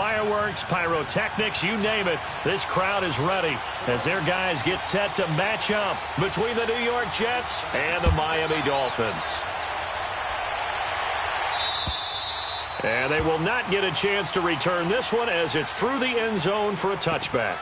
fireworks, pyrotechnics, you name it. This crowd is ready as their guys get set to match up between the New York Jets and the Miami Dolphins. And they will not get a chance to return this one as it's through the end zone for a touchback.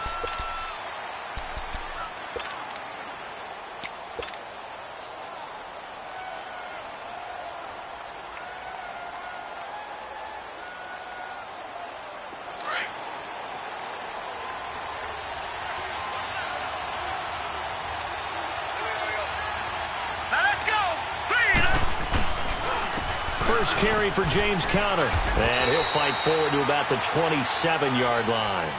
First carry for James Conner, and he'll fight forward to about the 27-yard line.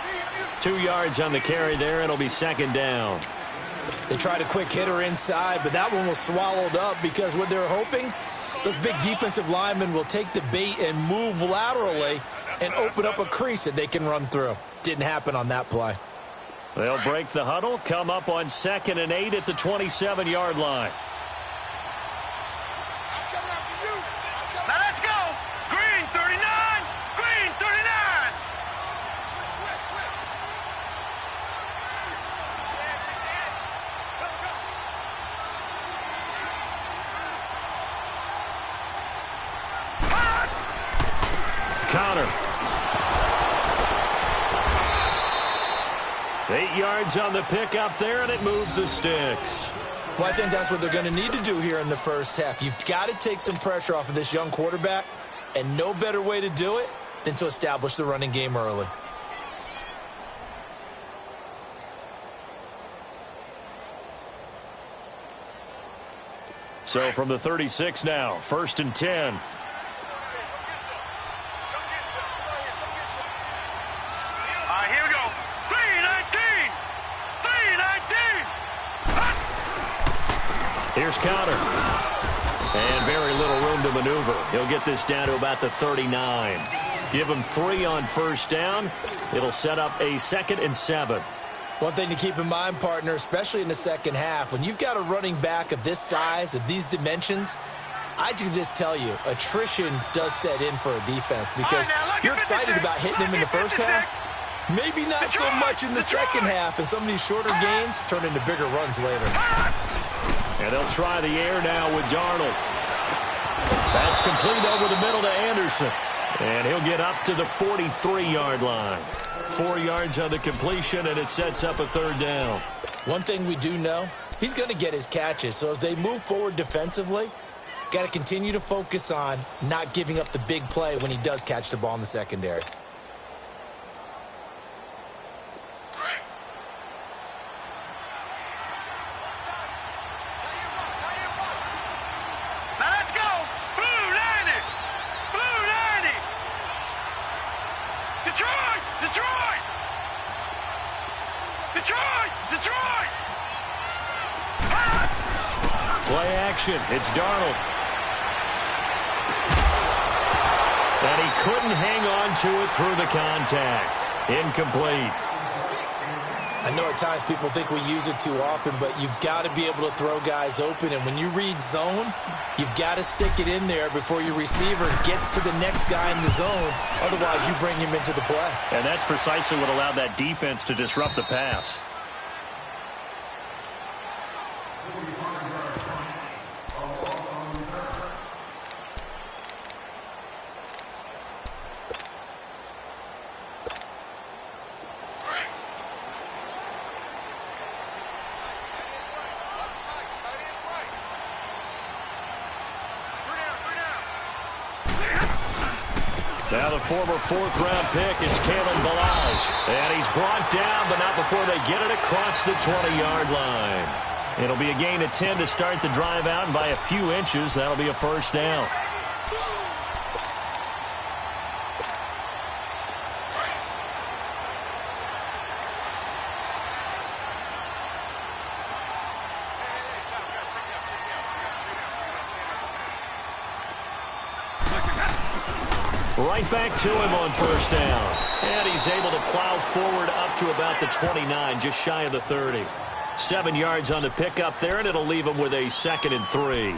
2 yards on the carry there, and it'll be second down. They tried a quick hitter inside, but that one was swallowed up because what they're hoping, those big defensive linemen will take the bait and move laterally and open up a crease that they can run through. Didn't happen on that play. They'll break the huddle, come up on 2nd and 8 at the 27-yard line. Conner. 8 yards on the pickup there, and it moves the sticks. Well, I think that's what they're going to need to do here in the first half. You've got to take some pressure off of this young quarterback, and no better way to do it than to establish the running game early. So from the 36 now, 1st and 10. Here's Conner. And very little room to maneuver. He'll get this down to about the 39. Give him 3 on first down. It'll set up a 2nd and 7. One thing to keep in mind, partner, especially in the second half, when you've got a running back of this size, of these dimensions, I can just tell you, attrition does set in for a defense because you're excited about hitting him in the first half. Maybe not so much in the second half, and some of these shorter gains turn into bigger runs later. And they'll try the air now with Darnold. That's complete over the middle to Anderson. And he'll get up to the 43-yard line. 4 yards on the completion, and it sets up a 3rd down. One thing we do know, he's going to get his catches. So as they move forward defensively, got to continue to focus on not giving up the big play when he does catch the ball in the secondary. Play action. It's Darnold. And he couldn't hang on to it through the contact. Incomplete. I know at times people think we use it too often, but you've got to be able to throw guys open. And when you read zone, you've got to stick it in there before your receiver gets to the next guy in the zone. Otherwise, you bring him into the play. And that's precisely what allowed that defense to disrupt the pass. Now the former 4th-round pick is Kalen Ballage. And he's brought down, but not before they get it across the 20-yard line. It'll be a gain of 10 to start the drive out, and by a few inches, that'll be a 1st down. Right back to him on 1st down. And he's able to plow forward up to about the 29, just shy of the 30. 7 yards on the pickup there, and it'll leave him with a 2nd and 3.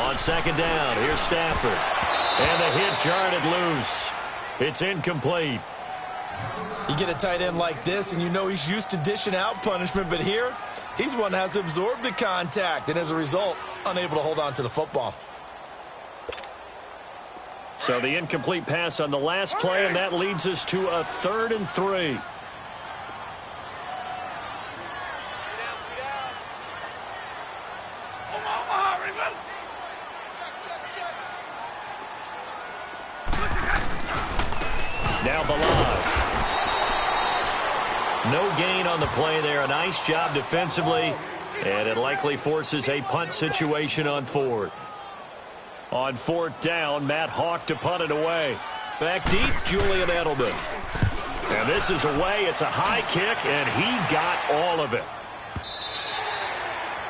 On second down, here's Stafford. And the hit jarred it loose. It's incomplete. You get a tight end like this, and you know he's used to dishing out punishment, but here, he's one that has to absorb the contact, and as a result, unable to hold on to the football. So the incomplete pass on the last play, and that leads us to a 3rd and 3. Now Balaj. No gain on the play there. A nice job defensively, and it likely forces a punt situation on 4th. On 4th down, Matt Hawk to punt it away. Back deep, Julian Edelman. And this is away. It's a high kick, and he got all of it.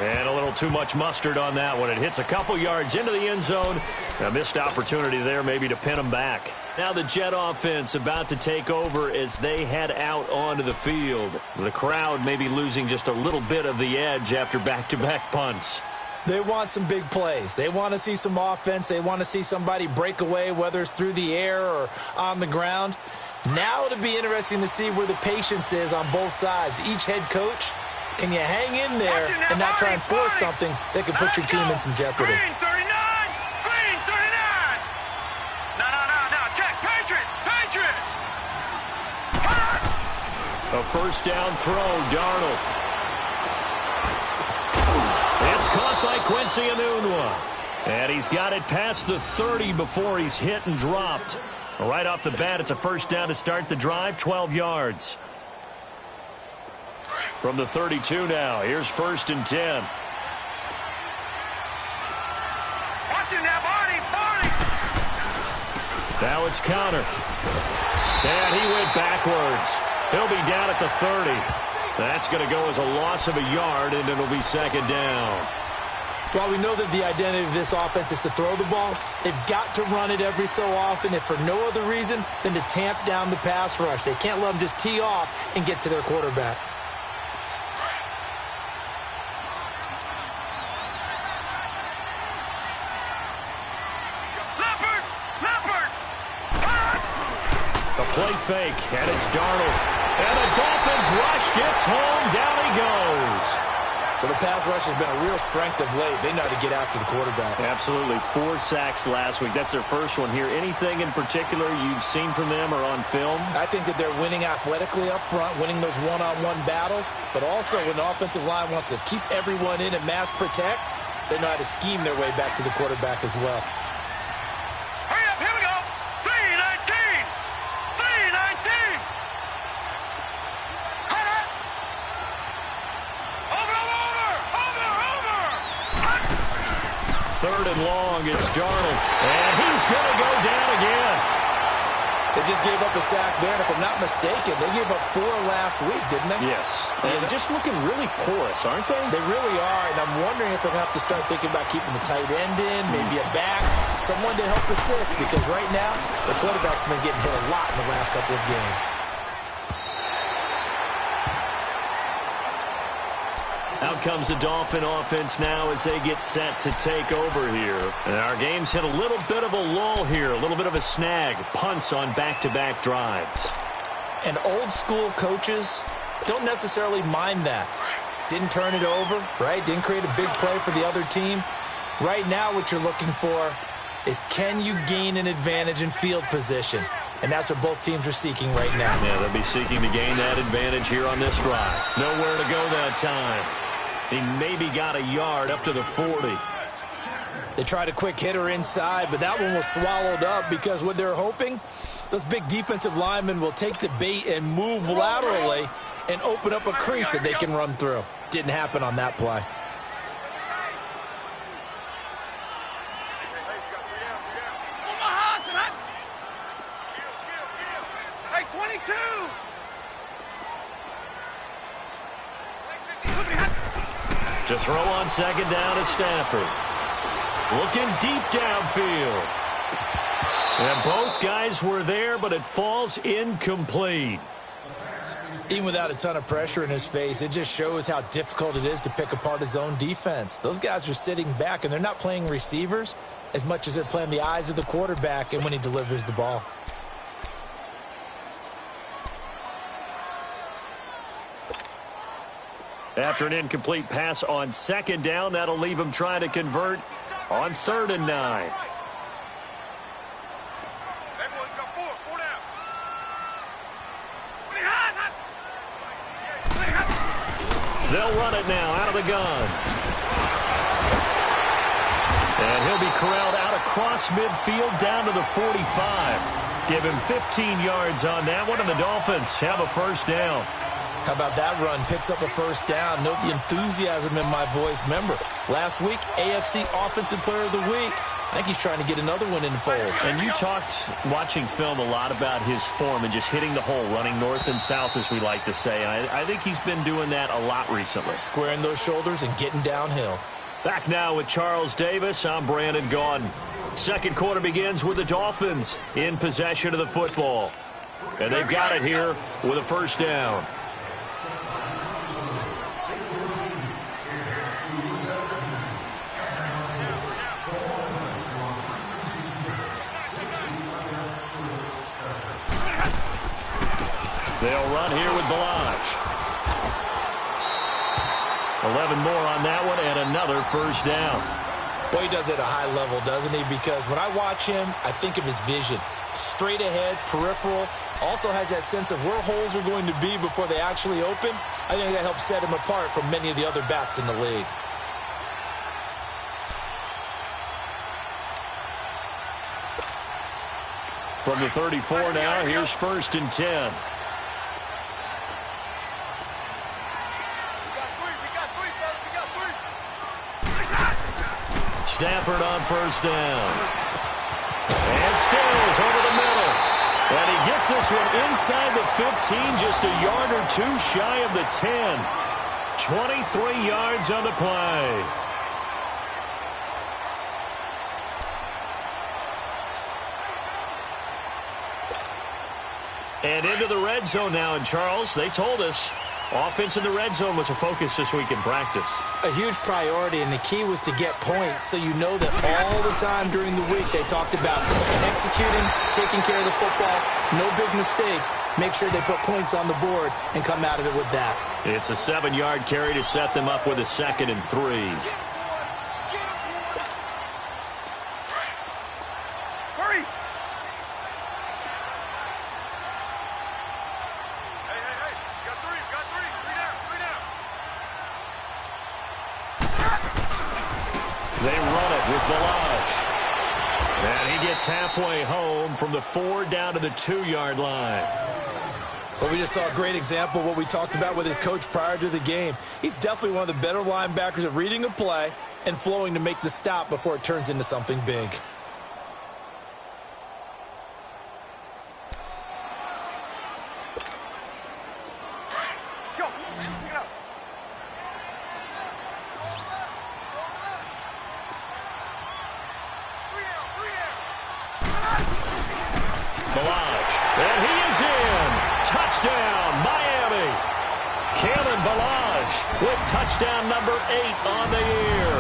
And a little too much mustard on that one. It hits a couple yards into the end zone. A missed opportunity there maybe to pin him back. Now the Jet offense about to take over as they head out onto the field. The crowd may be losing just a little bit of the edge after back-to-back punts. They want some big plays. They want to see some offense. They want to see somebody break away, whether it's through the air or on the ground. Now it'll be interesting to see where the patience is on both sides. Each head coach, can you hang in there and not try and force something that could put your team in some jeopardy? Green 39! Green 39! No, check. Patriot! A first down throw, Darnold. It's caught by Quincy Enunwa. And he's got it past the 30 before he's hit and dropped. Right off the bat, it's a first down to start the drive, 12 yards. From the 32 now, here's 1st and 10. Watch him now, Barney! Now it's Conner. And he went backwards. He'll be down at the 30. That's going to go as a loss of a yard, and it'll be 2nd down. While we know that the identity of this offense is to throw the ball, they've got to run it every so often, if for no other reason than to tamp down the pass rush. They can't let them just tee off and get to their quarterback. The play fake, and it's Darnold. And the Dolphins rush gets home. Down he goes. Well, the pass rush has been a real strength of late. They know how to get after the quarterback. Absolutely. 4 sacks last week. That's their first one here. Anything in particular you've seen from them or on film? I think that they're winning athletically up front, winning those one-on-one battles, but also when the offensive line wants to keep everyone in and mass protect, they know how to scheme their way back to the quarterback as well. Hurry up, here we go! 319! 319! Third and long, it's Darnold. And he's going to go down again. They just gave up a sack there, and if I'm not mistaken, they gave up 4 last week, didn't they? Yes. And just looking really porous, aren't they? They really are, and I'm wondering if they're going to have to start thinking about keeping the tight end in, maybe a back, someone to help assist, because right now, the quarterback's been getting hit a lot in the last couple of games. Out comes the Dolphin offense now as they get set to take over here. And our game's hit a little bit of a lull here, a little bit of a snag. Punts on back-to-back drives. And old-school coaches don't necessarily mind that. Didn't turn it over, right? Didn't create a big play for the other team. Right now what you're looking for is, can you gain an advantage in field position? And that's what both teams are seeking right now. Yeah, they'll be seeking to gain that advantage here on this drive. Nowhere to go that time. He maybe got a yard up to the 40. They tried a quick hitter inside, but that one was swallowed up because what they're hoping, those big defensive linemen will take the bait and move laterally and open up a crease that they can run through. Didn't happen on that play. Hey, 22! To throw on second down is Stafford. Looking deep downfield. And both guys were there, but it falls incomplete. Even without a ton of pressure in his face, it just shows how difficult it is to pick apart his own defense. Those guys are sitting back, and they're not playing receivers as much as they're playing the eyes of the quarterback and when he delivers the ball. After an incomplete pass on second down, that'll leave him trying to convert on 3rd and 9. They'll run it now out of the gun. And he'll be corralled out across midfield down to the 45. Give him 15 yards on that one, and the Dolphins have a first down. How about that run? Picks up a first down. Note the enthusiasm in my voice. Remember, last week, AFC Offensive Player of the Week. I think he's trying to get another one in the fold. And you talked, watching film, a lot about his form and just hitting the hole, running north and south, as we like to say. I think he's been doing that a lot recently. Squaring those shoulders and getting downhill. Back now with Charles Davis. I'm Brandon Gaudin. Second quarter begins with the Dolphins in possession of the football. And they've got it here with a first down. They'll run here with Balaj. 11 more on that one and another first down. Boy, he does it at a high level, doesn't he? Because when I watch him, I think of his vision. Straight ahead, peripheral. Also has that sense of where holes are going to be before they actually open. I think that helps set him apart from many of the other backs in the league. From the 34 now, here's 1st and 10. Stafford on first down. And Stills over the middle. And he gets this one inside the 15, just a yard or two shy of the 10. 23 yards on the play. And into the red zone now. And Charles, they told us offense in the red zone was a focus this week in practice. A huge priority, and the key was to get points, so you know that all the time during the week they talked about executing, taking care of the football, no big mistakes, make sure they put points on the board and come out of it with that. It's a 7-yard carry to set them up with a 2nd and 3. Halfway home from the 4 down to the 2-yard line. Well, we just saw a great example of what we talked about with his coach prior to the game. He's definitely one of the better linebackers at reading a play and flowing to make the stop before it turns into something big. Touchdown number 8 on the year.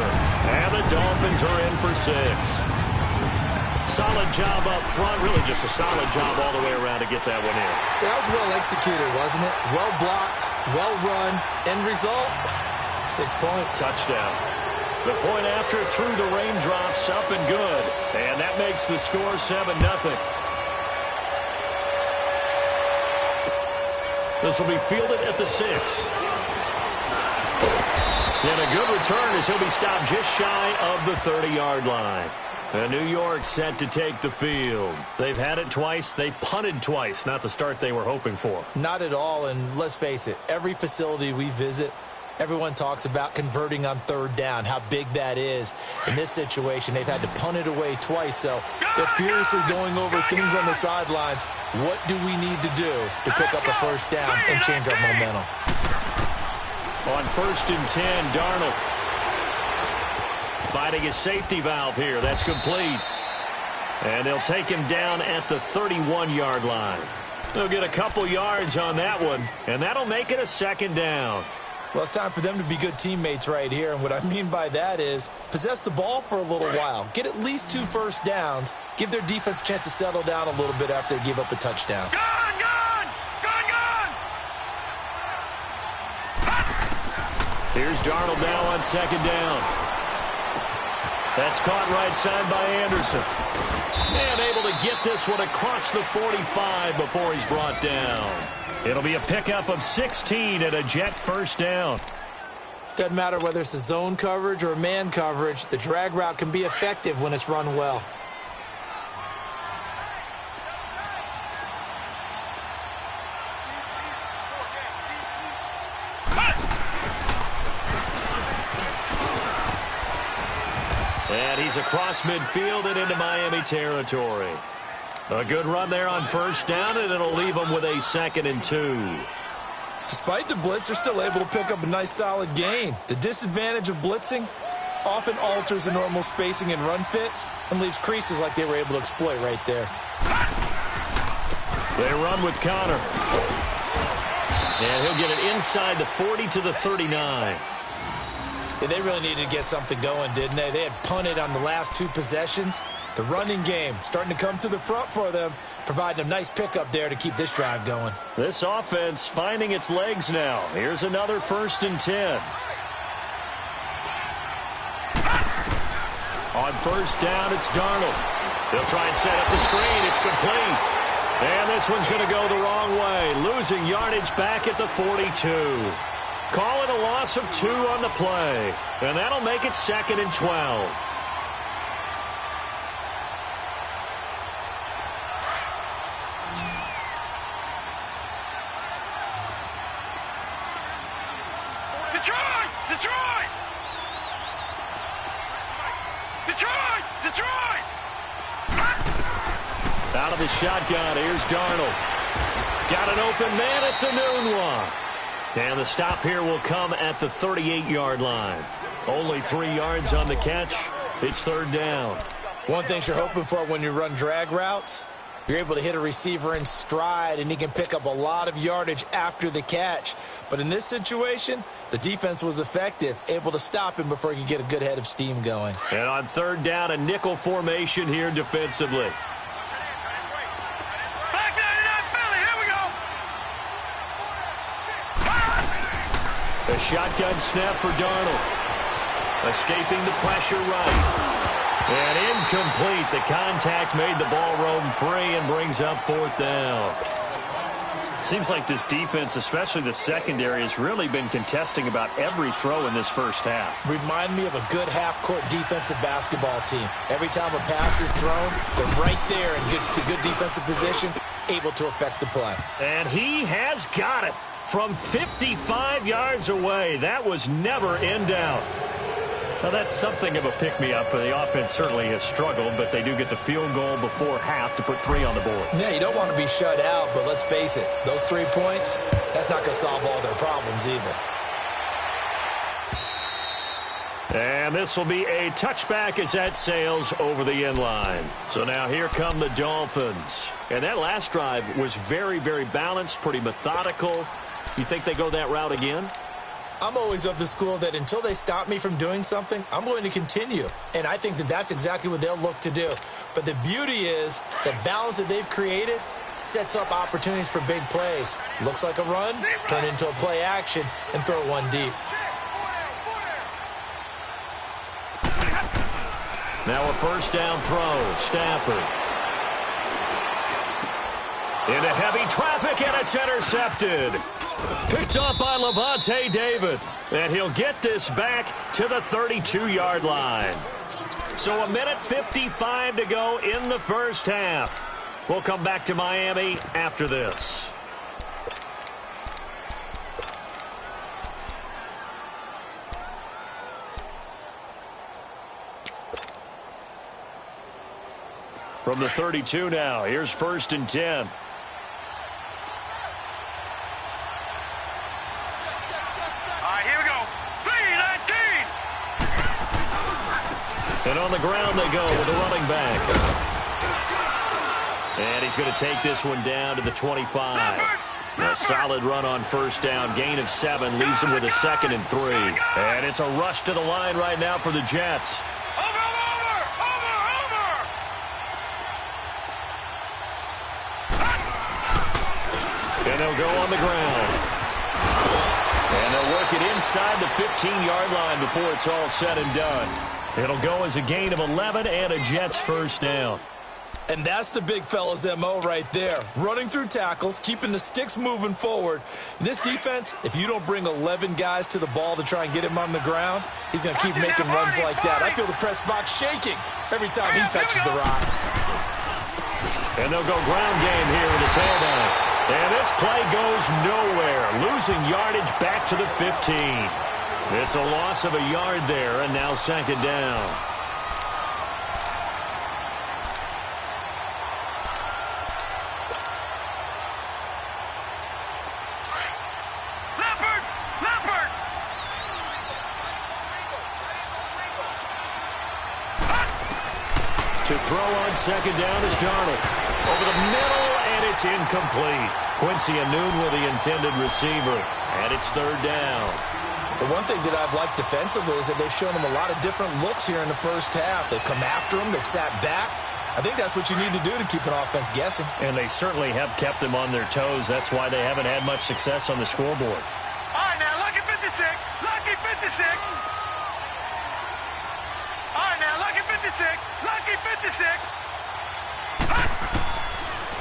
And the Dolphins are in for 6. Solid job up front. Really just a solid job all the way around to get that one in. That was well executed, wasn't it? Well blocked, well run. End result, 6 points. Touchdown. The point after through the raindrops, up and good. And that makes the score 7-0. This will be fielded at the 6. And a good return as he'll be stopped just shy of the 30-yard line. And New York set to take the field. They've had it twice. They've punted twice. Not the start they were hoping for. Not at all. And let's face it, every facility we visit, everyone talks about converting on 3rd down, how big that is. In this situation, they've had to punt it away twice. So they're furiously going over things on the sidelines. What do we need to do to pick up a first down and change our momentum? On 1st and 10, Darnold finding his safety valve here. That's complete. And they'll take him down at the 31-yard line. They'll get a couple yards on that one, and that'll make it a second down. Well, it's time for them to be good teammates right here, and what I mean by that is possess the ball for a little while, get at least 2 first downs, give their defense a chance to settle down a little bit after they give up a touchdown. Gone, gone! Gone, gone! Here's Darnold now on second down. That's caught right side by Anderson. And able to get this one across the 45 before he's brought down. It'll be a pickup of 16 and a Jet first down. Doesn't matter whether it's a zone coverage or man coverage, the drag route can be effective when it's run well. And he's across midfield and into Miami territory. A good run there on first down, and it'll leave them with a 2nd and 2. Despite the blitz, they're still able to pick up a nice solid gain. The disadvantage of blitzing often alters the normal spacing and run fits and leaves creases like they were able to exploit right there. They run with Connor. And he'll get it inside the 40 to the 39. Yeah, they really needed to get something going, didn't they? They had punted on the last 2 possessions. The running game starting to come to the front for them, providing a nice pickup there to keep this drive going. This offense finding its legs now. Here's another 1st and 10. On first down, it's Darnold. They'll try and set up the screen. It's complete. And this one's going to go the wrong way, losing yardage back at the 42. Call it a loss of 2 on the play. And that'll make it 2nd and 12. Detroit! Detroit! Detroit! Detroit! Out of the shotgun, here's Darnold. Got an open man, it's a noon one. And the stop here will come at the 38-yard line. Only 3 yards on the catch. It's 3rd down. One thing you're hoping for when you run drag routes, you're able to hit a receiver in stride, and he can pick up a lot of yardage after the catch. But in this situation, the defense was effective, able to stop him before he could get a good head of steam going. And on 3rd down, a nickel formation here defensively. Back 99 Philly, here we go! A shotgun snap for Darnold. Escaping the pressure right. And incomplete. The contact made the ball roam free and brings up 4th down. Seems like this defense, especially the secondary, has really been contesting about every throw in this first half. Remind me of a good half-court defensive basketball team. Every time a pass is thrown, they're right there in good defensive position, able to affect the play. And he has got it from 55 yards away. That was never in doubt. Now, that's something of a pick-me-up. The offense certainly has struggled, but they do get the field goal before half to put 3 on the board. Yeah, you don't want to be shut out, but let's face it, those 3 points, that's not going to solve all their problems either. And this will be a touchback as that sails over the end line. So now here come the Dolphins. And that last drive was very, very balanced, pretty methodical. You think they go that route again? I'm always of the school that until they stop me from doing something, I'm going to continue. And I think that that's exactly what they'll look to do. But the beauty is the balance that they've created sets up opportunities for big plays. Looks like a run, turn into a play action, and throw one deep. Now a first down throw. Stafford. Into heavy traffic, and it's intercepted. Picked up by Levante David. And he'll get this back to the 32-yard line. So 1:55 to go in the first half. We'll come back to Miami after this. From the 32 now, here's 1st and 10. And on the ground they go with the running back. And he's going to take this one down to the 25. A solid run on first down. Gain of 7 leaves him with a 2nd and 3. And it's a rush to the line right now for the Jets. And they'll go on the ground. And they'll work it inside the 15-yard line before it's all said and done. It'll go as a gain of 11 and a Jets first down. And that's the big fella's MO right there. Running through tackles, keeping the sticks moving forward. This defense, if you don't bring 11 guys to the ball to try and get him on the ground, he's going to keep making runs like that. I feel the press box shaking every time he touches the rock. And they'll go ground game here with the tailback. And this play goes nowhere. Losing yardage back to the 15. It's a loss of a yard there, and now 2nd down. To throw on 2nd down is Darnold. Over the middle, and it's incomplete. Quincy Anoon with the intended receiver, and it's 3rd down. The one thing that I've liked defensively is that they've shown him a lot of different looks here in the first half. They've come after him. They've sat back. I think that's what you need to do to keep an offense guessing. And they certainly have kept them on their toes. That's why they haven't had much success on the scoreboard. All right, now, lucky 56. Lucky 56. All right, now, lucky 56. Lucky 56.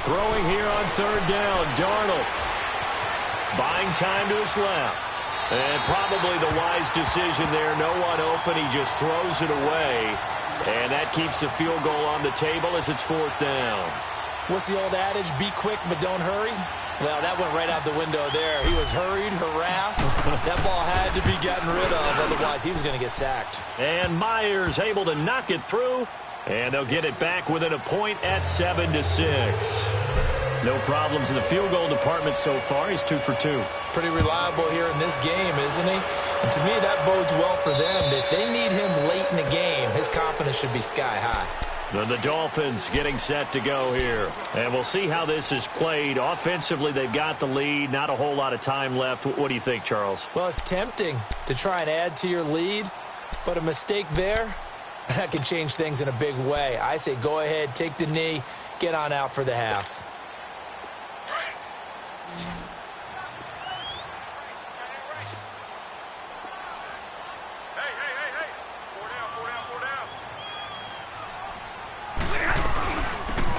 Throwing here on 3rd down, Darnold. Buying time to his left. And probably the wise decision there. No one open. He just throws it away. And that keeps the field goal on the table as it's 4th down. What's the old adage? Be quick, but don't hurry. Well, that went right out the window there. He was hurried, harassed. That ball had to be gotten rid of. Otherwise, he was going to get sacked. And Myers able to knock it through. And they'll get it back within a point at 7-6. No problems in the field goal department so far. He's 2 for 2. Pretty reliable here in this game, isn't he? And to me, that bodes well for them. If they need him late in the game, his confidence should be sky high. And the Dolphins getting set to go here. And we'll see how this is played. Offensively, they've got the lead. Not a whole lot of time left. What do you think, Charles? Well, it's tempting to try and add to your lead, but a mistake there, that can change things in a big way. I say go ahead, take the knee, get on out for the half.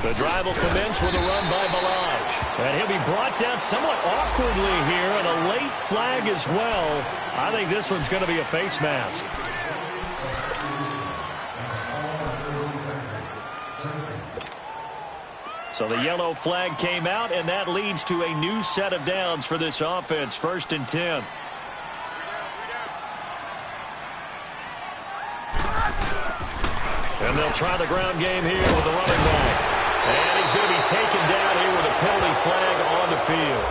The drive will commence with a run by Balaj. And he'll be brought down somewhat awkwardly here, and a late flag as well. I think this one's going to be a face mask. So the yellow flag came out, and that leads to a new set of downs for this offense. 1st and 10. And they'll try the ground game here with the running back. And he's going to be taken down here with a penalty flag on the field.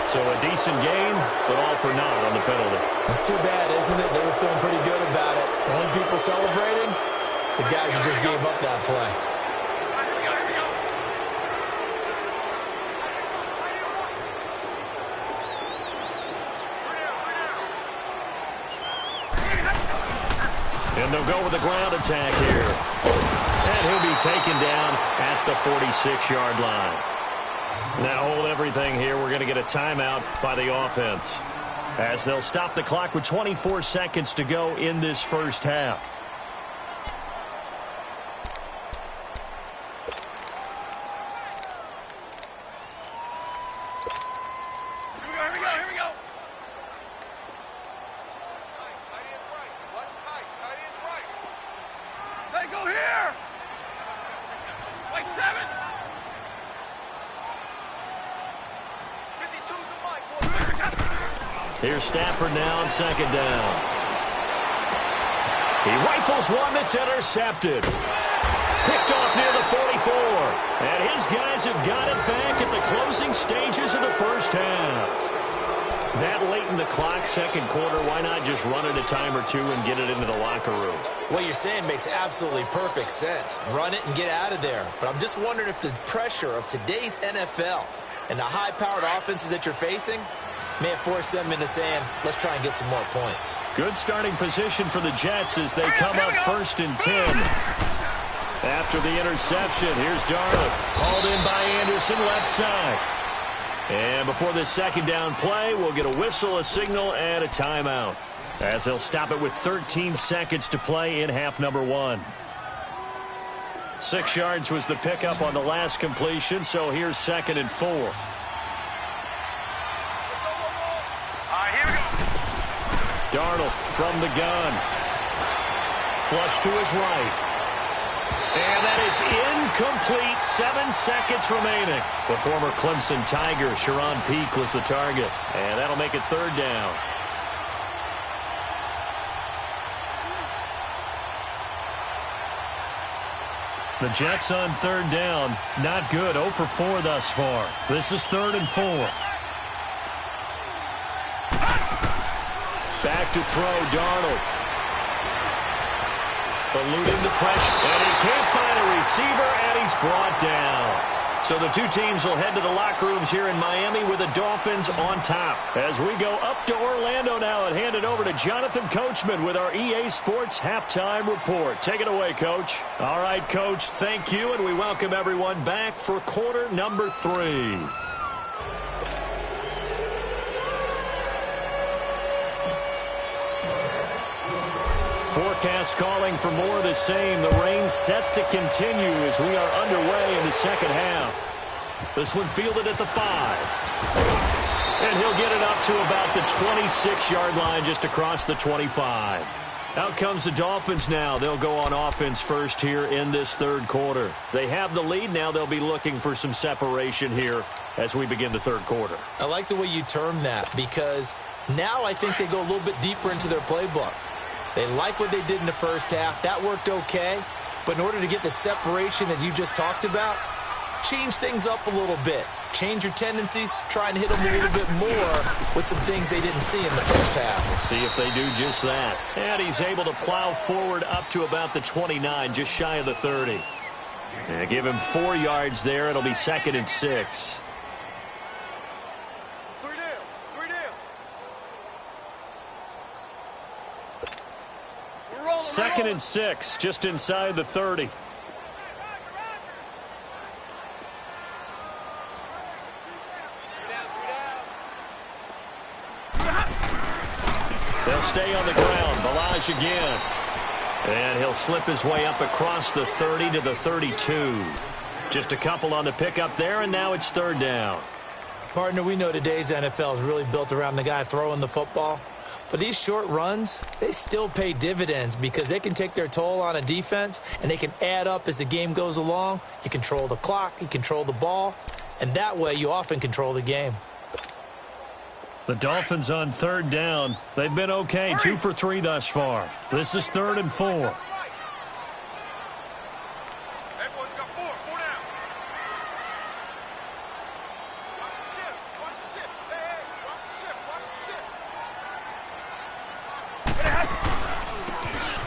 So a decent gain, but all for naught on the penalty. It's too bad, isn't it? They were feeling pretty good about it. The only people celebrating, the guys who just gave up that play. And they'll go with the ground attack here. And he'll be taken down at the 46-yard line. Now hold everything here. We're going to get a timeout by the offense, as they'll stop the clock with 24 seconds to go in this first half. Here's Stafford now on 2nd down. He rifles one that's intercepted. Picked off near the 44. And his guys have got it back at the closing stages of the first half. That late in the clock, second quarter. Why not just run it a time or two and get it into the locker room? What you're saying makes absolutely perfect sense. Run it and get out of there. But I'm just wondering if the pressure of today's NFL and the high-powered offenses that you're facing may have forced them into saying, let's try and get some more points. Good starting position for the Jets as they come up 1st and 10. After the interception, here's Darnold. Hauled in by Anderson, left side. And before this second down play, we'll get a whistle, a signal, and a timeout, as they'll stop it with 13 seconds to play in half number 1. 6 yards was the pickup on the last completion, so here's 2nd and 4. Here we go. Darnold from the gun. Flush to his right. And that is incomplete. 7 seconds remaining. The former Clemson Tiger, Sharon Peake, was the target. And that'll make it 3rd down. The Jets on 3rd down. Not good. 0 for 4 thus far. This is 3rd and 4. Back to throw, Darnold. Eluding the pressure, and he can't find a receiver, and he's brought down. So the two teams will head to the locker rooms here in Miami with the Dolphins on top. As we go up to Orlando now and hand it over to Jonathan Coachman with our EA Sports Halftime Report. Take it away, Coach. All right, Coach, thank you, and we welcome everyone back for quarter number 3. Forecast calling for more of the same. The rain set to continue as we are underway in the second half. This one fielded at the 5. And he'll get it up to about the 26-yard line, just across the 25. Out comes the Dolphins now. They'll go on offense first here in this 3rd quarter. They have the lead now. They'll be looking for some separation here as we begin the 3rd quarter. I like the way you term that, because now I think they go a little bit deeper into their playbook. They like what they did in the first half. That worked okay. But in order to get the separation that you just talked about, change things up a little bit. Change your tendencies. Try and hit them a little bit more with some things they didn't see in the first half. See if they do just that. And he's able to plow forward up to about the 29, just shy of the 30. And give him 4 yards there. It'll be 2nd and 6. 2nd and 6, just inside the 30. They'll stay on the ground. Balaj again. And he'll slip his way up across the 30 to the 32. Just a couple on the pickup there, and now it's 3rd down. Partner, we know today's NFL is really built around the guy throwing the football. But these short runs, they still pay dividends because they can take their toll on a defense, and they can add up as the game goes along. You control the clock, you control the ball, and that way you often control the game. The Dolphins on 3rd down. They've been okay, 2 for 3 thus far. This is 3rd and 4.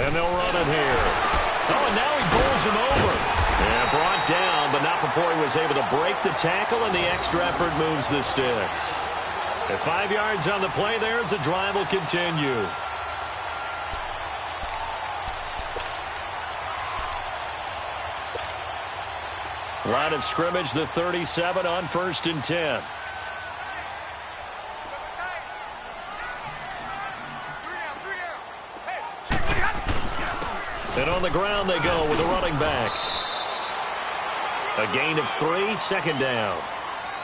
And they'll run it here. Oh, and now he pulls him over. And brought down, but not before he was able to break the tackle, and the extra effort moves the sticks. At 5 yards on the play there as the drive will continue. Line of scrimmage, the 37 on 1st and 10. And on the ground they go with a running back. A gain of 3, 2nd down.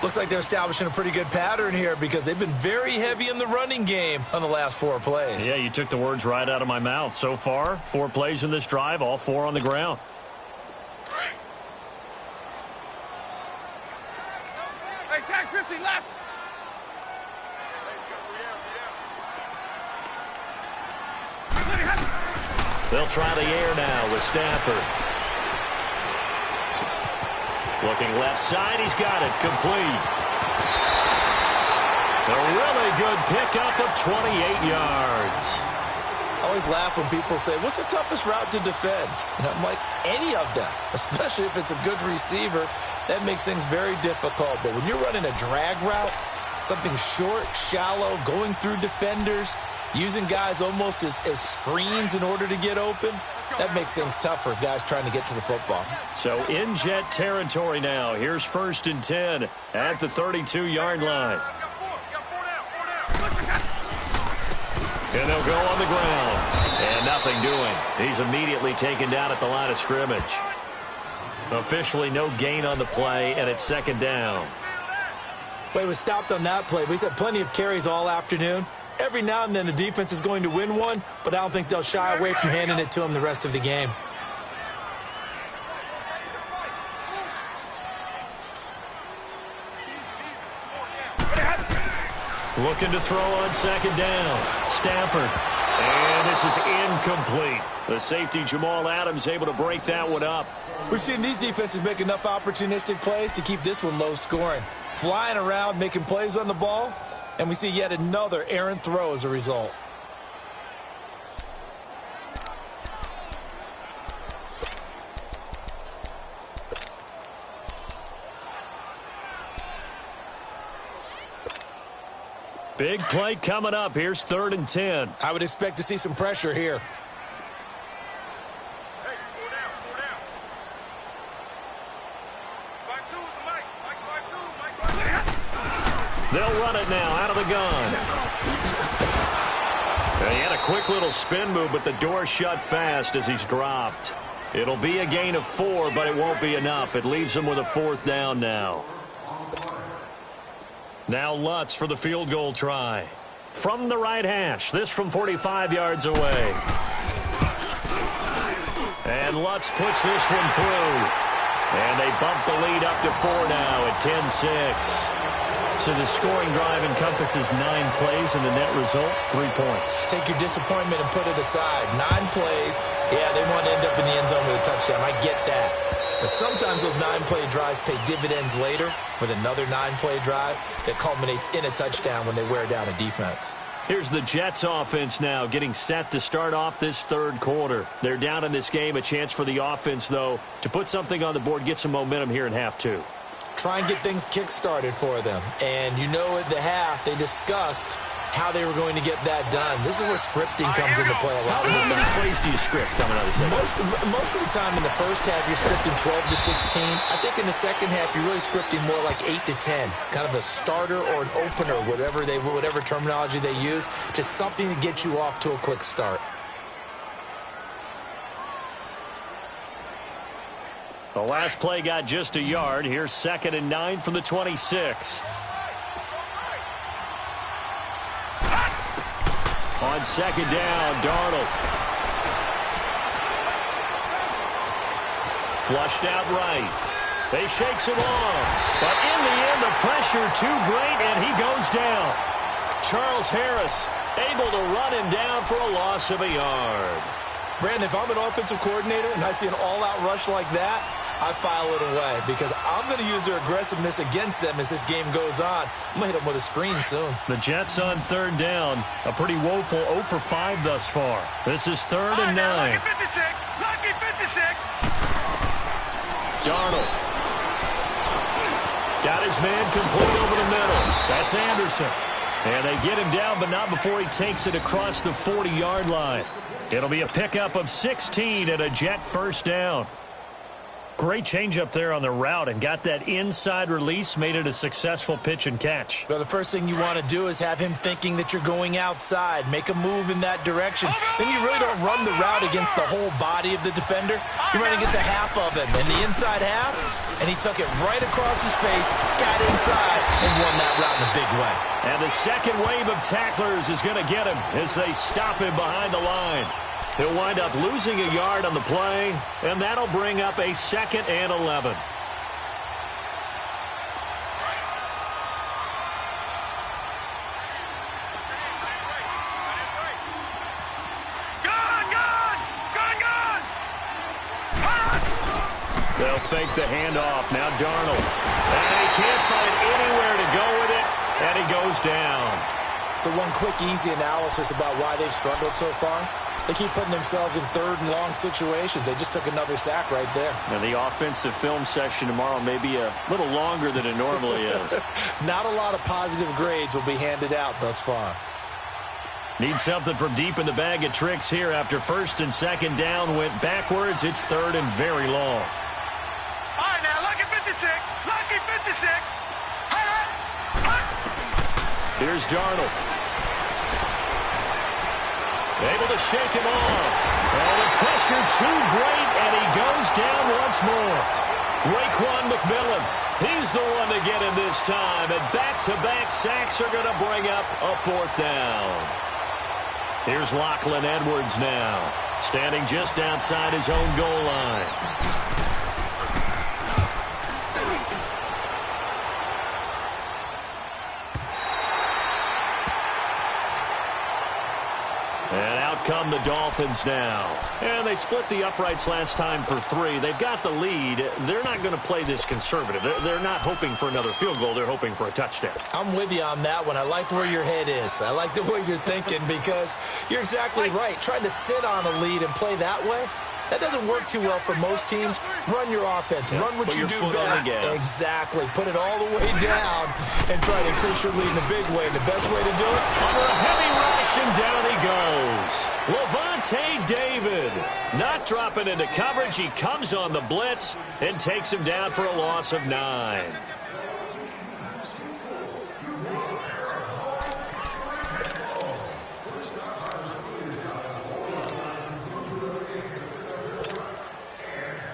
Looks like they're establishing a pretty good pattern here because they've been very heavy in the running game on the last 4 plays. Yeah, you took the words right out of my mouth. So far, 4 plays in this drive, all 4 on the ground. Hey, tag 50 left. They'll try the air now with Stafford. Looking left side, he's got it, complete. A really good pickup of 28 yards. I always laugh when people say, what's the toughest route to defend? And I'm like, any of them, especially if it's a good receiver. That makes things very difficult. But when you're running a drag route, something short, shallow, going through defenders, using guys almost as screens in order to get open, that makes things tough for guys trying to get to the football. So in Jet territory now. Here's 1st and 10 at the 32-yard line. And they'll go on the ground. And nothing doing. He's immediately taken down at the line of scrimmage. Officially no gain on the play, and it's 2nd down. Well, he was stopped on that play, but he's had plenty of carries all afternoon. Every now and then the defense is going to win one, but I don't think they'll shy away from handing it to him the rest of the game. Looking to throw on 2nd down. Stafford. And this is incomplete. The safety, Jamal Adams, able to break that one up. We've seen these defenses make enough opportunistic plays to keep this one low scoring. Flying around, making plays on the ball, and we see yet another errant throw as a result. Big play coming up. Here's 3rd and 10. I would expect to see some pressure here. They'll run it now out of the gun. He had a quick little spin move, but the door shut fast as he's dropped. It'll be a gain of 4, but it won't be enough. It leaves him with a 4th down now. Now Lutz for the field goal try. From the right hash, this from 45 yards away. And Lutz puts this one through. And they bump the lead up to 4 now at 10-6. So the scoring drive encompasses 9 plays, and the net result, 3 points. Take your disappointment and put it aside. 9 plays. Yeah, they want to end up in the end zone with a touchdown. I get that. But sometimes those 9-play drives pay dividends later with another 9-play drive that culminates in a touchdown when they wear down a defense. Here's the Jets offense now getting set to start off this 3rd quarter. They're down in this game. A chance for the offense, though, to put something on the board, get some momentum here in half 2. Try and get things kick-started for them. And you know at the half, they discussed how they were going to get that done. This is where scripting comes into play a lot of the time. How many plays do you script coming out of the second? Most of the time in the first half, you're scripting 12 to 16. I think in the second half, you're really scripting more like 8 to 10. Kind of a starter or an opener, whatever terminology they use. Just something to get you off to a quick start. The last play got just a yard. Here's 2nd and 9 from the 26. On 2nd down, Darnold. Flushed out right. They shakes him off. But in the end, the pressure too great, and he goes down. Charles Harris able to run him down for a loss of a yard. Brandon, if I'm an offensive coordinator and I see an all-out rush like that, I file it away because I'm going to use their aggressiveness against them as this game goes on. I'm going to hit them with a screen soon. The Jets on 3rd down. A pretty woeful 0 for 5 thus far. This is 3rd and 9. Lucky 56. Lucky 56. Darnold. Got his man complete over the middle. That's Anderson. And they get him down, but not before he takes it across the 40-yard line. It'll be a pickup of 16 and a Jet 1st down. Great change up there on the route and got that inside release, made it a successful pitch and catch. Well, the first thing you want to do is have him thinking that you're going outside, make a move in that direction. Then you really don't run the route against the whole body of the defender. You run against a half of him, and the inside half, and he took it right across his face, got inside, and won that route in a big way. And the second wave of tacklers is going to get him as they stop him behind the line. He'll wind up losing a yard on the play, and that'll bring up a 2nd and 11. They'll fake the handoff. Now Darnold. And he can't find anywhere to go with it, and he goes down. So one quick, easy analysis about why they've struggled so far. They keep putting themselves in third and long situations. They just took another sack right there. And the offensive film session tomorrow may be a little longer than it normally is. Not a lot of positive grades will be handed out thus far. Need something from deep in the bag of tricks here after first and second down went backwards. It's third and very long. All right, now, lucky 56. Lucky 56. Here's Darnold. Able to shake him off. And the pressure too great, and he goes down once more. Raekwon McMillan, he's the one to get him this time. And back-to-back sacks are going to bring up a fourth down. Here's Lachlan Edwards now, standing just outside his own goal line. And out come the Dolphins now. And they split the uprights last time for 3. They've got the lead. They're not going to play this conservative. They're not hoping for another field goal. They're hoping for a touchdown. I'm with you on that one. I like where your head is. I like the way you're thinking because you're exactly right. Trying to sit on a lead and play that way, that doesn't work too well for most teams. Run your offense. Yeah, run what you do best. Exactly. Put it all the way down and try to increase your lead in a big way. And the best way to do it? Under a heavy rush, and down he goes. Levante David not dropping into coverage. He comes on the blitz and takes him down for a loss of 9.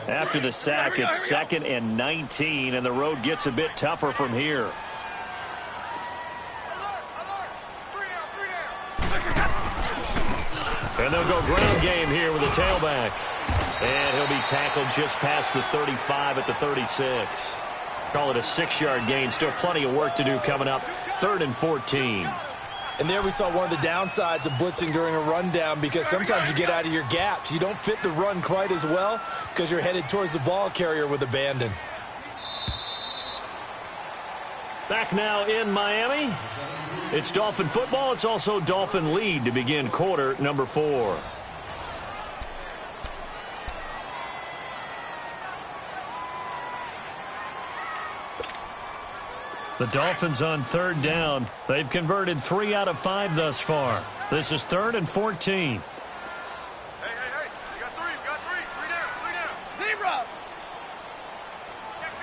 After the sack, it's 2nd and 19, and the road gets a bit tougher from here. And they'll go ground game here with a tailback. And he'll be tackled just past the 35 at the 36. Call it a 6-yard gain. Still plenty of work to do coming up. 3rd and 14. And there we saw one of the downsides of blitzing during a rundown because sometimes you get out of your gaps. You don't fit the run quite as well because you're headed towards the ball carrier with abandon. Back now in Miami. It's Dolphin football. It's also Dolphin lead to begin quarter number 4. The Dolphins on 3rd down. They've converted 3 out of 5 thus far. This is 3rd and 14. Hey, you got 3, you got 3. 3 down, 3 down. Zebra. Check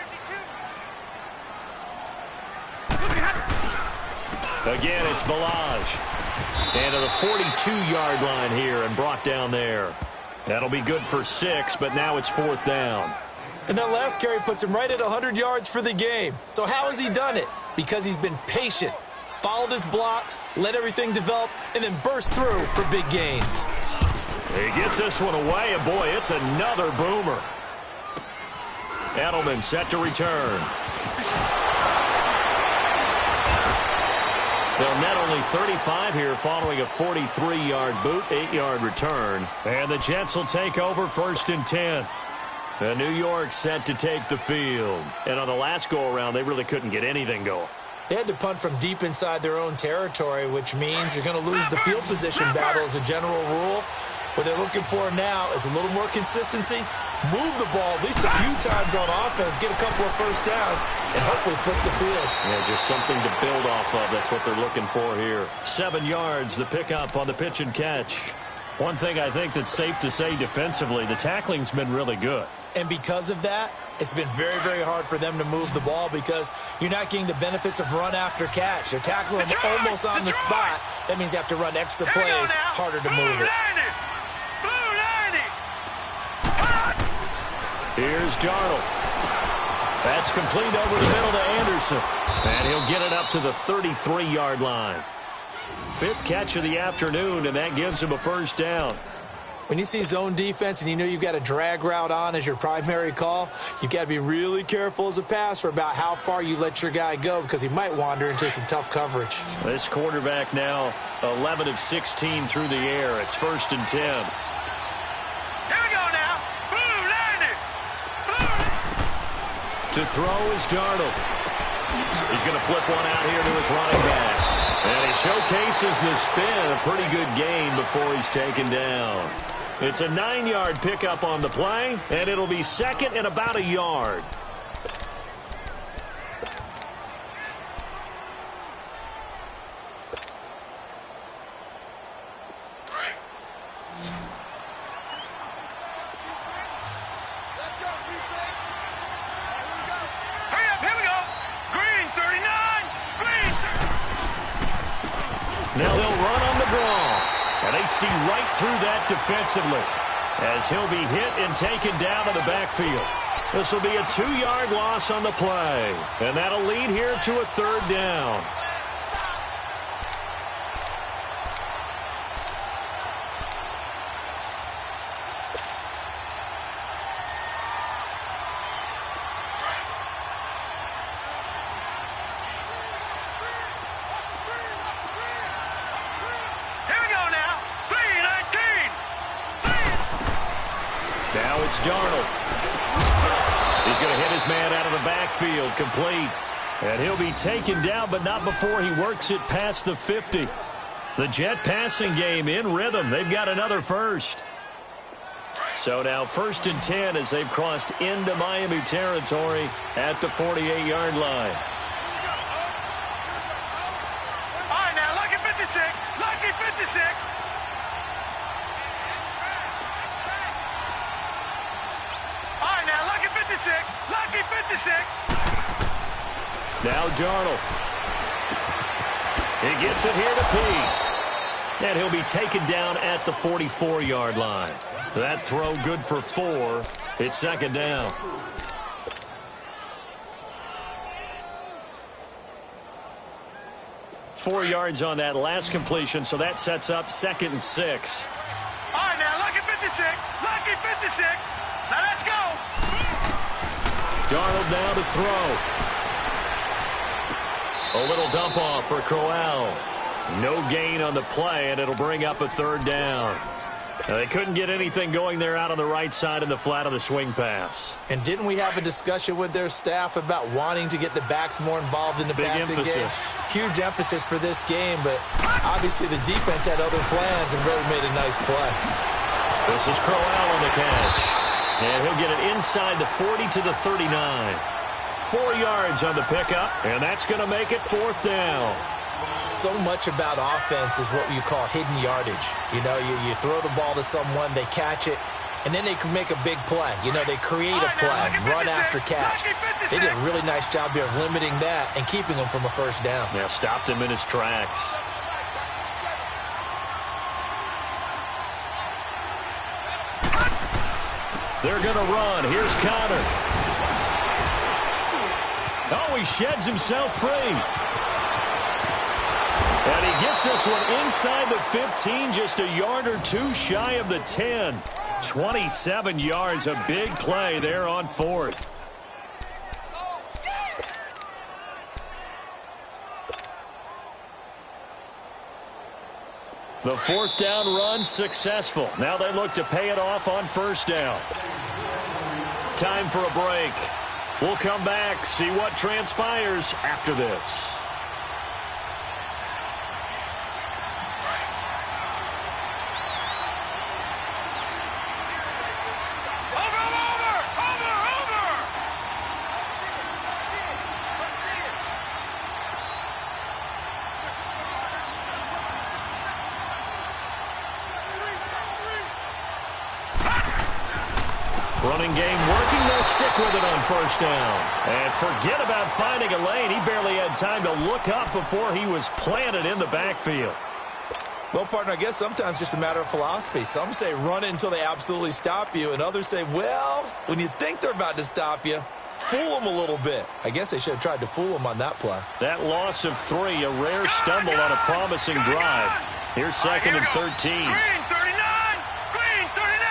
52. Again, it's Balaj. And to the 42-yard line here and brought down there. That'll be good for 6, but now it's 4th down. And that last carry puts him right at 100 yards for the game. So how has he done it? Because he's been patient, followed his blocks, let everything develop, and then burst through for big gains. He gets this one away, and boy, it's another boomer. Edelman set to return. They'll net only 35 here following a 43-yard boot, 8-yard return. And the Jets will take over 1st and 10. New York set to take the field. And on the last go-around, they really couldn't get anything going. They had to punt from deep inside their own territory, which means you're going to lose the field position battle as a general rule. What they're looking for now is a little more consistency, move the ball at least a few times on offense, get a couple of first downs, and hopefully flip the field. Yeah, just something to build off of. That's what they're looking for here. 7 yards, the pickup on the pitch and catch. One thing I think that's safe to say defensively, the tackling's been really good. And because of that, it's been very, very hard for them to move the ball because you're not getting the benefits of run after catch. They're tackling them almost on the spot. That means you have to run extra plays, harder to move it. Here's Darnold. That's complete over the middle to Anderson. And he'll get it up to the 33-yard line. 5th catch of the afternoon, and that gives him a first down. When you see zone defense and you know you've got a drag route on as your primary call, you've got to be really careful as a passer about how far you let your guy go because he might wander into some tough coverage. This quarterback now 11 of 16 through the air. It's 1st and 10. Here we go now. Blue landed. To throw is Darnold. He's going to flip one out here to his running back. And he showcases the spin. A pretty good gain before he's taken down. It's a 9-yard pickup on the play, and it'll be second and about a yard. Now they'll run on the draw. And they see right through that defensively as he'll be hit and taken down to the backfield. This will be a 2-yard loss on the play. And that'll lead here to a third down. Now it's Darnold. He's going to hit his man out of the backfield, complete. And he'll be taken down, but not before he works it past the 50. The Jet passing game in rhythm. They've got another first. So now 1st and 10 as they've crossed into Miami territory at the 48-yard line. All right, now, lucky 56. Lucky 56. Lucky 56. Now Darnold. He gets it here to Pete. And he'll be taken down at the 44-yard line. That throw good for 4. It's second down. Four yards on that last completion, so that sets up 2nd and 6. All right, now, lucky 56. Lucky 56. Now let's go. Darnold now to throw. A little dump off for Crowell. No gain on the play, and it'll bring up a third down. They couldn't get anything going there out on the right side in the flat of the swing pass. And didn't we have a discussion with their staff about wanting to get the backs more involved in the passing game? Huge emphasis for this game, but obviously the defense had other plans and really made a nice play. This is Crowell on the catch. And he'll get it inside the 40 to the 39. 4 yards on the pickup, and that's going to make it 4th down. So much about offense is what you call hidden yardage. You know, you throw the ball to someone, they catch it, and then they can make a big play. You know, they create a play, run after catch. They did a really nice job here of limiting that and keeping him from a first down. Yeah, stopped him in his tracks. They're going to run. Here's Connor. Oh, he sheds himself free. And he gets this one inside the 15, just a yard or two shy of the 10. 27 yards, a big play there on 4th. The 4th down run successful. Now they look to pay it off on 1st down. Time for a break. We'll come back, see what transpires after this. Running game working. They'll stick with it on 1st down. And forget about finding a lane. He barely had time to look up before he was planted in the backfield. Well, partner, I guess sometimes just a matter of philosophy. Some say run it until they absolutely stop you, and others say, well, when you think they're about to stop you, fool them a little bit. I guess they should have tried to fool them on that play. That loss of 3, a rare stumble on a promising drive. Here's 2nd and 13. Green 39. Green 39.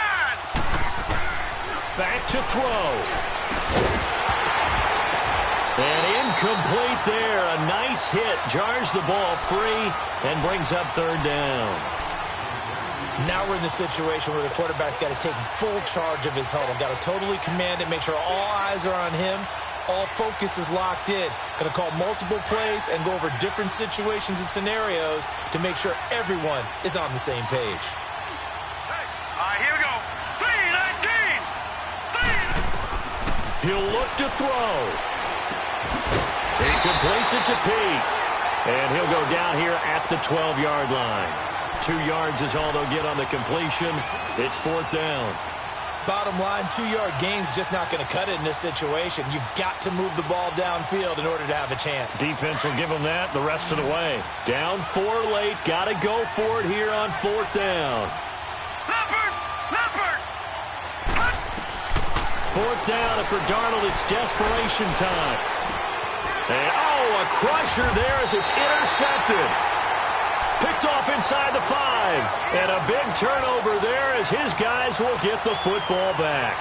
Back to throw. And incomplete there. A nice hit. Jars the ball free and brings up 3rd down. Now we're in the situation where the quarterback's got to take full charge of his huddle. Got to totally command it, make sure all eyes are on him, All focus is locked in. Going to call multiple plays and go over different situations and scenarios to make sure everyone is on the same page. All right, here we go. 3-19. He'll look to throw. He completes it to Pete. And he'll go down here at the 12-yard line. 2 yards is all they'll get on the completion. It's 4th down. Bottom line, 2-yard gain's just not going to cut it in this situation. You've got to move the ball downfield in order to have a chance. Defense will give them that the rest of the way. Down 4 late. Got to go for it here on 4th down. Leopard! 4th down, and for Darnold, it's desperation time. And, a crusher there as it's intercepted. Picked off inside the 5. And a big turnover there as his guys will get the football back.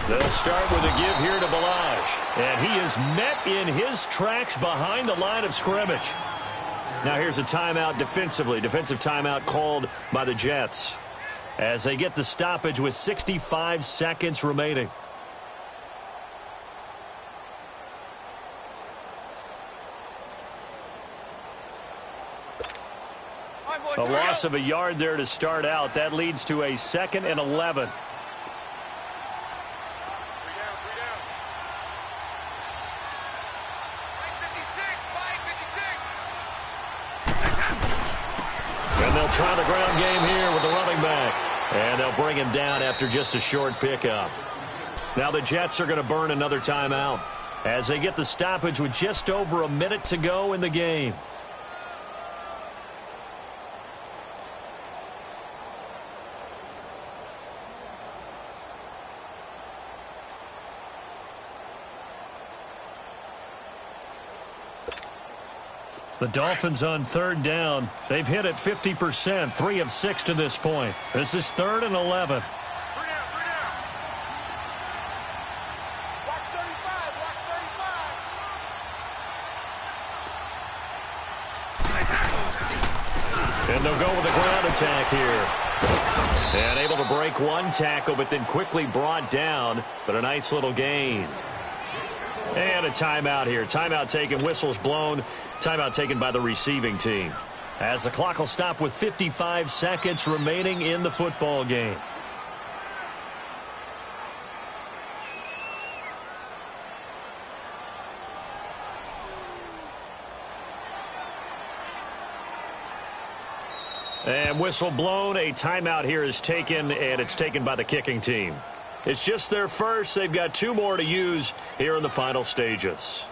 They'll start with a give here to Balaj. And he is met in his tracks behind the line of scrimmage. Now here's a timeout defensively. Defensive timeout called by the Jets as they get the stoppage with 65 seconds remaining. A loss of a yard there to start out. That leads to a 2nd and 11. Try the ground game here with the running back. And they'll bring him down after just a short pickup. Now the Jets are going to burn another timeout as they get the stoppage with just over a minute to go in the game. The Dolphins on 3rd down. They've hit it 50%, 3 of 6 to this point. This is 3rd and 11. Watch 35. Watch 35. And they'll go with a ground attack here. And able to break one tackle, but then quickly brought down. But a nice little gain. And a timeout here. Timeout taken, whistles blown. Timeout taken by the receiving team. As the clock will stop with 55 seconds remaining in the football game. And whistle blown. A timeout here is taken, and it's taken by the kicking team. It's just their first. They've got 2 more to use here in the final stages.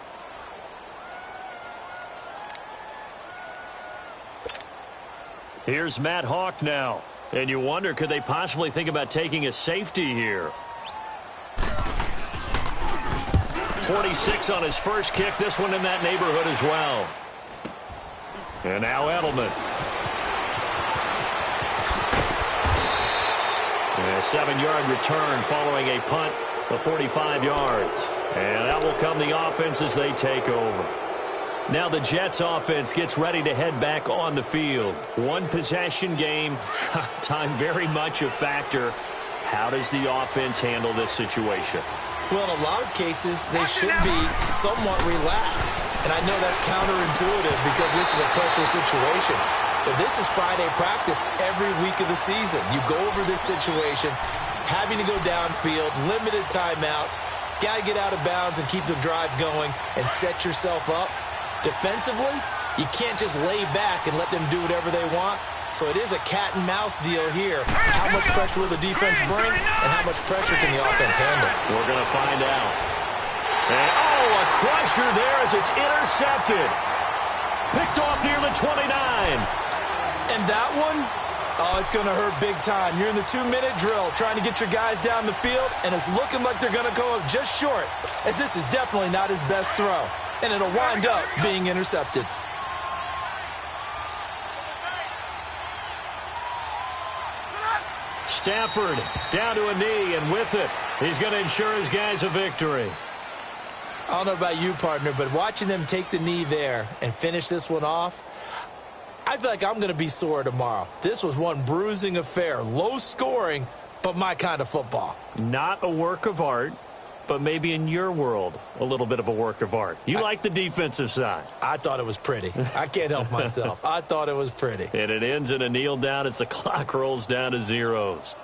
Here's Matt Hawk now. And you wonder, could they possibly think about taking a safety here? 46 on his first kick. This one in that neighborhood as well. And now Edelman. And a 7-yard return following a punt of 45 yards. And that will come the offense as they take over. Now the Jets offense gets ready to head back on the field. 1 possession game. Time very much a factor. How does the offense handle this situation? Well, in a lot of cases, they should be somewhat relaxed. And I know that's counterintuitive because this is a pressure situation. But this is Friday practice every week of the season. You go over this situation, having to go downfield, limited timeouts, got to get out of bounds and keep the drive going and set yourself up. Defensively, you can't just lay back and let them do whatever they want. So it is a cat and mouse deal here. How much pressure will the defense bring, and how much pressure can the offense handle? We're going to find out. And, a crusher there as it's intercepted. Picked off near the 29. And that one, it's going to hurt big time. You're in the 2-minute drill trying to get your guys down the field, and it's looking like they're going to go up just short, as this is definitely not his best throw. And it'll wind up being intercepted. Stafford down to a knee, and with it, he's going to ensure his guys a victory. I don't know about you, partner, but watching them take the knee there and finish this one off, I feel like I'm going to be sore tomorrow. This was one bruising affair, low scoring, but my kind of football. Not a work of art, but maybe in your world, a little bit of a work of art. You like the defensive side. I thought it was pretty. I can't help myself. I thought it was pretty. And it ends in a kneel down as the clock rolls down to zeros.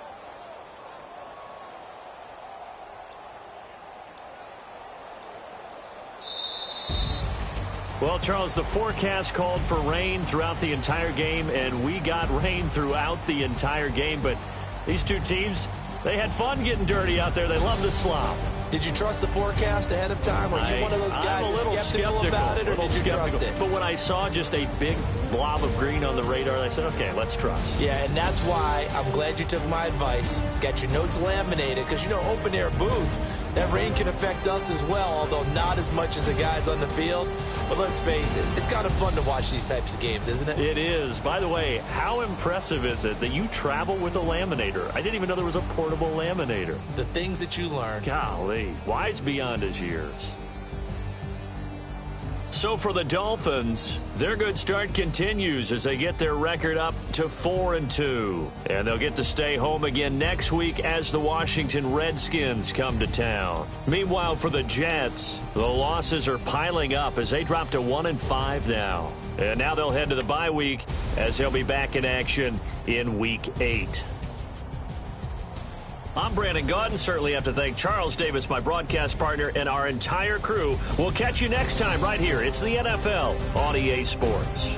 Well, Charles, the forecast called for rain throughout the entire game, and we got rain throughout the entire game. But these two teams, they had fun getting dirty out there. They love the slop. Did you trust the forecast ahead of time? Are you one of those guys that's skeptical about it, or did you trust it? But when I saw just a big blob of green on the radar, I said, okay, let's trust. Yeah, and that's why I'm glad you took my advice. Got your notes laminated, because, you know, open-air booth, that rain can affect us as well, although not as much as the guys on the field. But let's face it, it's kind of fun to watch these types of games, isn't it? It is. By the way, how impressive is it that you travel with a laminator? I didn't even know there was a portable laminator. The things that you learn. Golly, wise beyond his years. So for the Dolphins, their good start continues as they get their record up to 4-2. And they'll get to stay home again next week as the Washington Redskins come to town. Meanwhile, for the Jets, the losses are piling up as they drop to 1-5 now. And now they'll head to the bye week as they'll be back in action in Week 8. I'm Brandon Gaudin. Certainly have to thank Charles Davis, my broadcast partner, and our entire crew. We'll catch you next time right here. It's the NFL on EA Sports.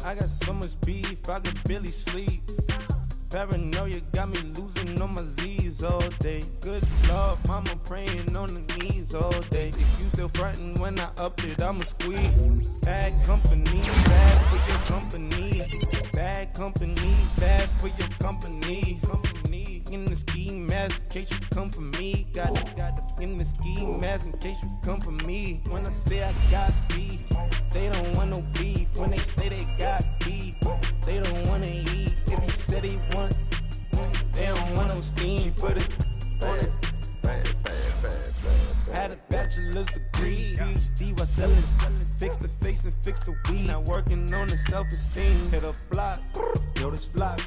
I got so much beef, I could barely sleep. Paranoia got me losing on my Z's all day. Good Lord, mama praying on the knees all day. If you still frontin' when I up it, I'ma squeeze. Bad company, bad for your company. Bad company, bad for your company. In the ski mask in case you come for me. Got it in the ski mask in case you come for me. When I say I got beef, they don't want no beef. When they say they got beef, they don't wanna eat. If you said they want, they don't want no steam. She put it on it. Had a bachelor's degree, PhD while selling. Fix the face and fix the weed. Now working on the self-esteem. Hit a block, yo this flock.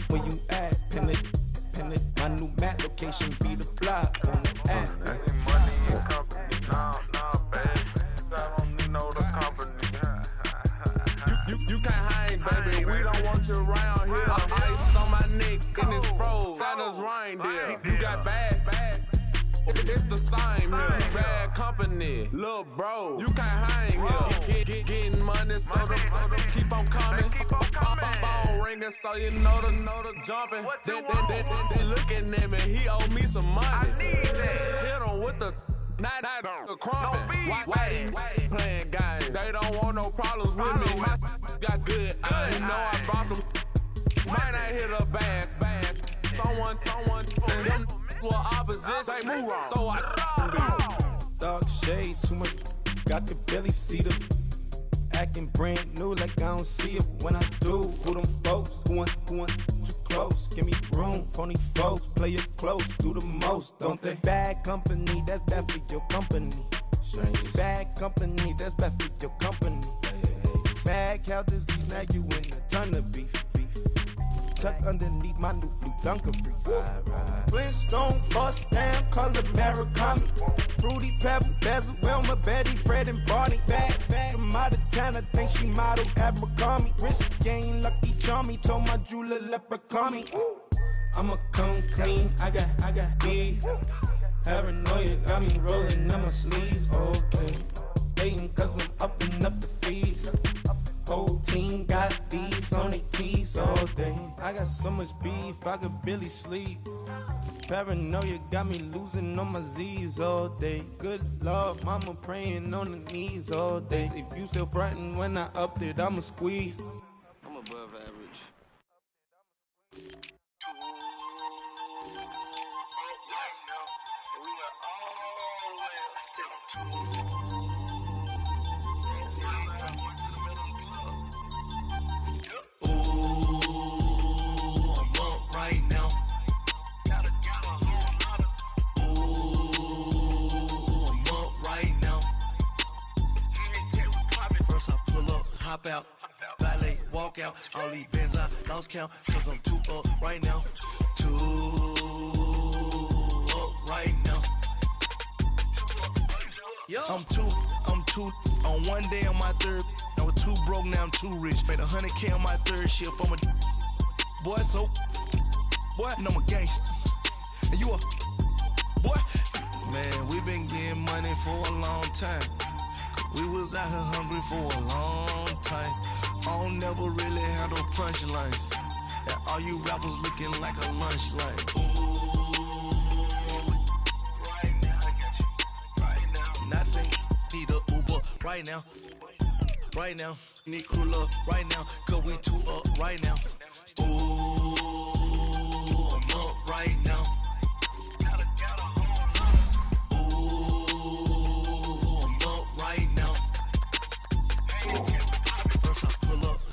Where you at? Pin it. My new map location be the block on the app. Money and company, nah, baby. I don't need no other company. You can't hang, baby. We don't want you around here. Ice on my neck and it's froze. Santa's reindeer. You got bad. It's the same here. Bad company, little bro. You can't hang here. Getting money, so the keep on coming. Phone ringing, so you know the jumping. They looking at me. He owe me some money. Hit him with the night crumping. Why they playing games? They don't want no problems with me. My got good. You know I brought them. Might not hit a bad. Someone tell them. Well, opposition, say move wrong. So I dark shades, too much. Got the belly see them. Acting brand new like I don't see it when I do. Who them folks? Who want too close? Give me room, phony folks. Play it close, do the most, don't they? Bad company, that's bad for your company. Bad company, that's bad for your company. Bad cow disease, now you in a ton of beef. Tuck underneath my new blue Dunkaroos. Flintstone, bust down, color Murakami. Fruity Pebble, Basil, Wilma, Betty, Fred, and Barney. Bad from out of town, I think she model Abercrombie. Wrist game, Lucky Charmy, told my jeweler leprechaun. I'ma come clean, I got beef. Paranoia got me rolling on my sleeves, okay. Hating cause I'm upping up the fees. Whole team got these on their tees all day. I got so much beef, I could barely sleep. Paranoia got me losing on my Z's all day. Good Lord, mama praying on the knees all day. If you still frontin' when I up it, I'ma squeeze. I'm above average. Hop out, valet, walk out. All these bands I lost count, cause I'm too up right now. Too up right now. Yo. I'm two, on one day on my third. I was too broke, now I'm too rich. Made 100K on my third shift. I'm a boy, so boy, and I'm a gangster. And you a boy. Man, we been getting money for a long time. We was out here hungry for a long time. I don't never really handle punchlines. And all you rappers looking like a lunch line. Ooh, right now, I got you. Right now, nothing. Need a Uber right now. Right now, need crew love right now. Cause we too up right now. Ooh, I'm up right now.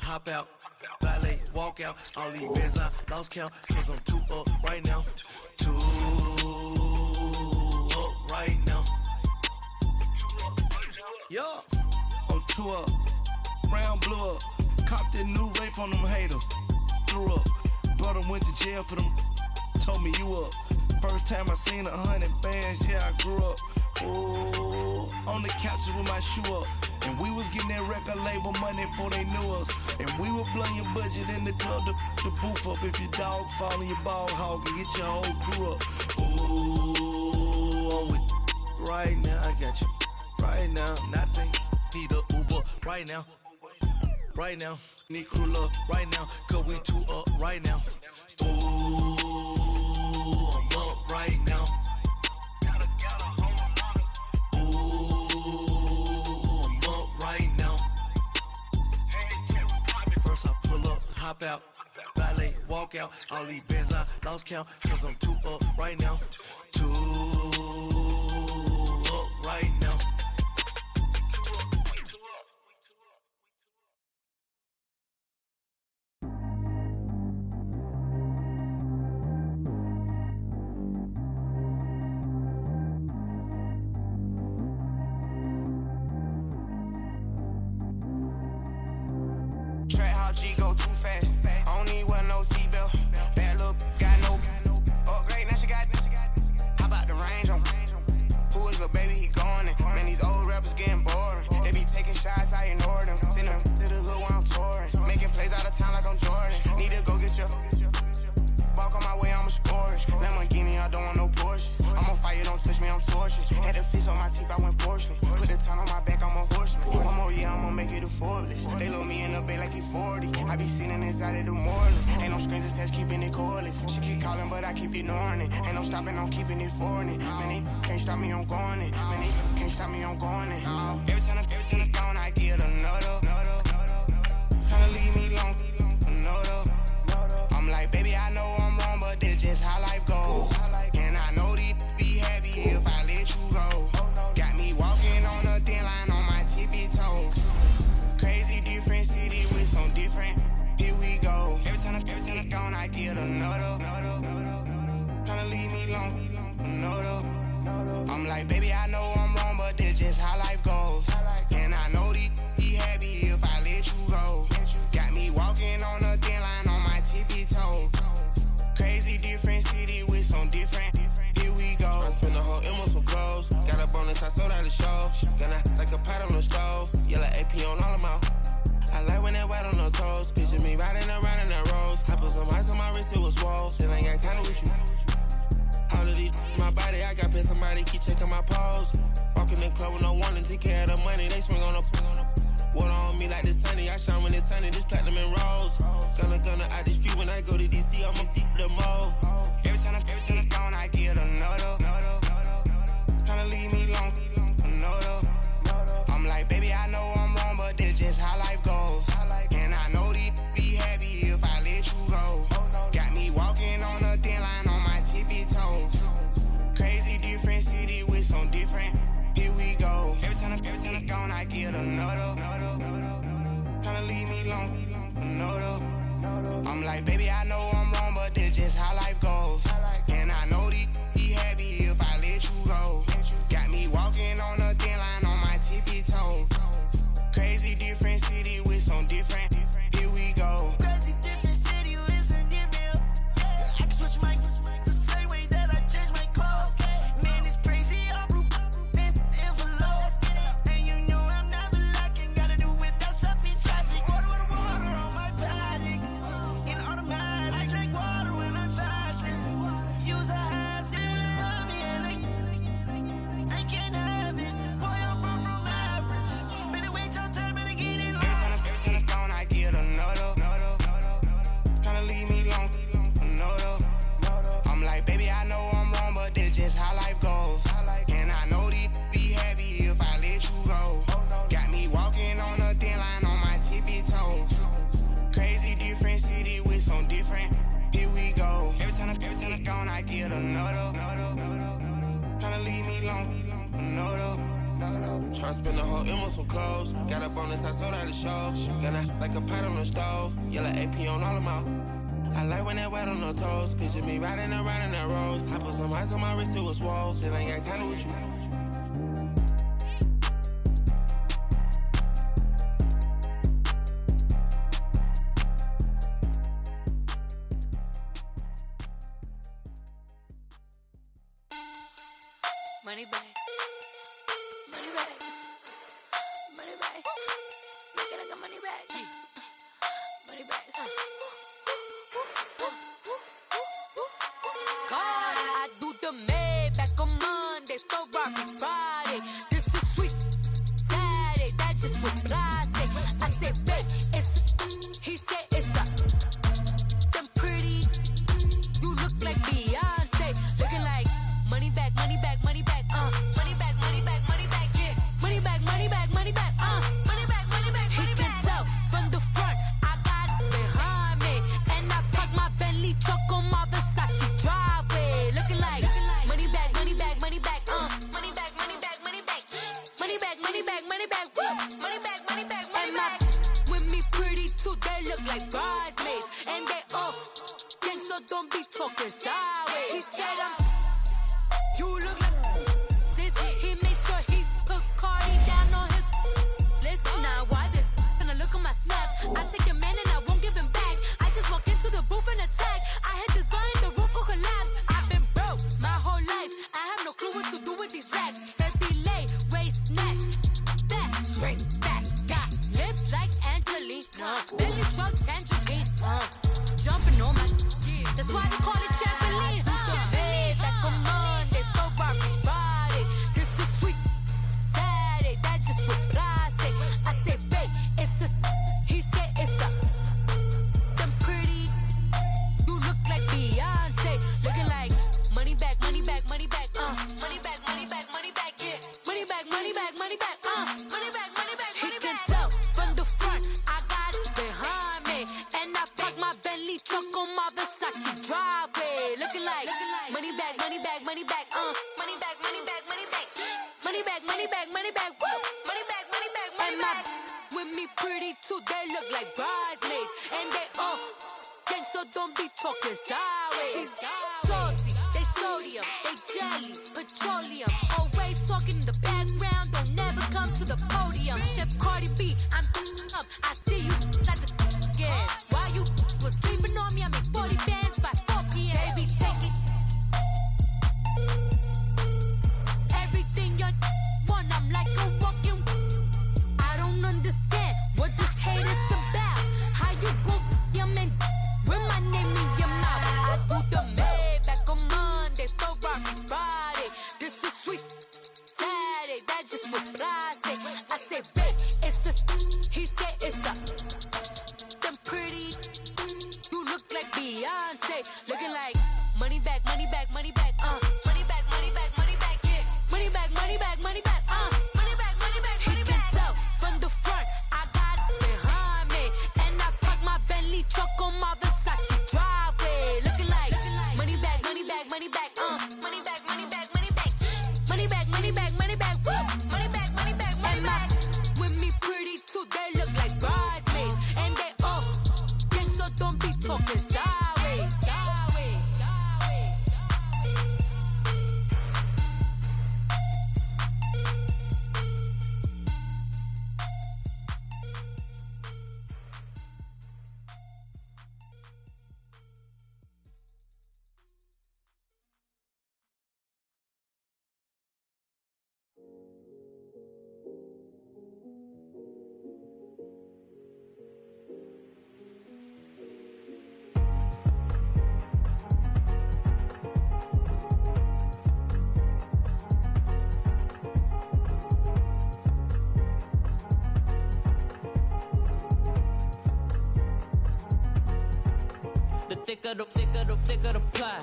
Hop out, valet, walk out. All these bands I lost count, cause I'm too up right now. Too up right now. Yo, I'm too up. Round blew up. Copped that new rape on them haters. Threw up. Brother went to jail for them. Told me you up. First time I seen 100 bands, yeah, I grew up. Oh, on the couches with my shoe up. And we was getting that record label money before they knew us. And we were blowing your budget in the club to boof up. If your dog fall in your ball hog and get your whole crew up. Ooh, I'm with right now, I got you. Right now, nothing. Need a Uber right now. right now. Need crew up right now, cause we two up right now. Ooh, I'm up right now. Ooh, I'm up right now. First I pull up, hop out, valet, walk out. All these bands I lost count, cause I'm two up right now. Two up right now. Track how G go too fast. I don't need wear no seatbelt. Bad look, got no upgrade. Now she got. How about the range on? Who is little baby? He gone. Man, these old rappers getting boring. They be taking shots, I ignore them. Send them to the hood while I'm touring. Making plays out of town like I'm Jordan. Need to go get your. Walk on my way, I'ma score it. Lamborghini, I don't want no Porsches. I'm on fire, don't touch me, I'm tortured. Had the fist on my teeth, I went porcelain. Put the time on my back, I'm a horseman. One more year, I'ma make it a Forbes. They load me in the bay like he 40. I be sitting inside of the morning. Ain't no screens attached, keeping it cordless. She keep calling, but I keep ignoring it. Ain't no stopping, I'm keeping it foreign it. Man, they can't stop me, I'm going it. Man, they can't stop me, I'm going it. Every time I'm gone, I get another. Tryna leave me alone, another. I'm like, baby, I know I'm wrong, but this just how life goes. And I know these be happy if I let you go. Got me walking on a thin line on my tippy toes. Crazy different city with some different. Here we go. Every time I'm gone, I get another. Tryna leave me alone, another. I'm like, baby, I know I'm wrong, but this just how life goes. And I know these be happy if I let you go. Got me walking on a thin line on my tippy toes. Crazy different city with some different. Here we go. I spent the whole M on some clothes. Got a bonus, I sold out the show. Gonna like a pot on the stove. Yellow AP on all of my. I like when that white on the toes. Picture me riding around in that rose. I put some ice on my wrist, it was swole. Still ain't got time with you. All of these, my body, I got paid somebody, keep checking my pose. Walking in the club with no warning, take care of the money, they swing on the. Water on me like the sunny, I shine when it's sunny, this platinum and rose. Gonna out the street when I go to DC, I'ma see the mo. Every time I'm gone, I get another. Tryna leave me alone, another. I'm like, baby, I know I'm wrong, but this just how life goes. And I know these be happy if I let you go. Got me walking on a thin line on my tippy toes. Crazy different city with some different. Here we go. Every time I'm gone, I get another. Tryna leave me alone, another. I'm like, baby, I know I'm wrong, but this just how life goes. And I know these be happy if I let you go. Got me walking on a thin line on my tippy toes. Crazy different city with some different. Here we go. Crazy different city with some different. I can switch my the same way that I change my clothes. Man, it's crazy. I'm envelope. And you know I'm never lacking. Gotta do it, that's up in traffic. Water on my paddock. In automatic. I drink water when I'm fasting. Use a has me and I can't have it. Boy, I'm far from average. Better wait your turn, better get it on. Every time I'm gone, I get another. Tryna leave me alone, another. I'm like, baby, I know I'm wrong, but this just how life goes. And I know these be happy if I let you go. Got me walking on a thin line on my tippy toes. Crazy different city with some different. Here we go. Every time I'm gone, I get another. Tryna leave me alone, another. Tryna spend the whole M on some clothes. Got a bonus, I sold out the show. Gonna like a pot on the stove. Yellow AP on all of my. I like when that white on the toes. Picture me riding around in that rose. I put some ice on my wrist, it was swole. Still ain't got time with you. Money back. Money back. Money back. Make it like a money back. Money back. God, I do the Maybach on Monday, Ferrari Friday. This is sweet Saturday, that's just what classic. I said, babe, it's to do with these racks. Every lay, waist snatch, back, straight back. Got lips like Angelina, belly truck tangerine, jumping on my, that's why they call it trampoline. Babe, back on Monday, throw Friday. This is sweet Saturday, that's just what plastic. I say, babe, it's a, he said it's a, them pretty, you look like Beyonce, looking like money back, money back, money back, money back, money back, money back, yeah, money back, money back, money back, money back, money back. He can tell from the front, I got it behind me, and I park my Bentley truck on my Versace driveway, looking like money back, money back, money back, money back, money back, money back, money back, money back, money back, woo, money back, money back, money back. With me pretty too, they look like bridesmaids, and they gang, so don't be talking sideways. Salty, they sodium, they jelly, petroleum. Always talking in the background, don't never come to the podium. Chef Cardi B, I'm up. I see you like the again. While you was sleeping on me, I make 40 bands by 4 p.m. They be taking everything you want. I'm like a walking. I don't understand what this hate is about. How you go, your man, with my name in your mouth. I do the Maybach on Monday, throw Friday. This is sweet Saturday, that's just for plastic. I say, babe, it's a, he said it's a, them pretty, you look like Beyonce, looking like money back, money back, money back, money back, money back, money back, yeah, money back, money back, money back, money back, money back, money back. He can tell from the front, I got it behind me, and I park my Bentley truck on my Versace driveway, looking like money back, money back, money back, money back, money back, money back, money back, money back, money back, woo, money back, money back, money back. With me pretty too, they look like bridesmaids, and they gang, so don't be talking sideways, sideways, sideways. Thicker the ply,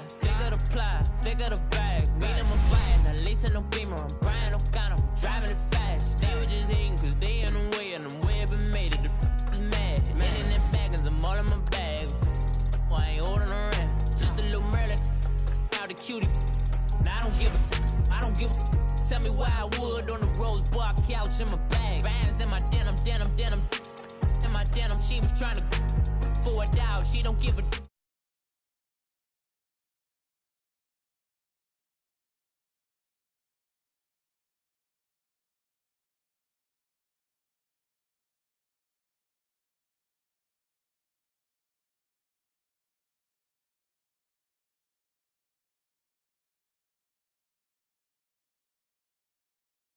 thicker the bag. Mean I'm a buying, at least in no beamer. I'm Brian O'Connor, driving it fast. They were just hating cause they in the way, and the way I've been made it, the mad. Man in that bag, cause I'm all in my bag. Well, I ain't holding around, just a little Merlin, out the cutie. Now I don't give a, tell me why I would on the rose bar couch in my bag. Bands in my denim, in my denim, she was trying to for a doubt, she don't give a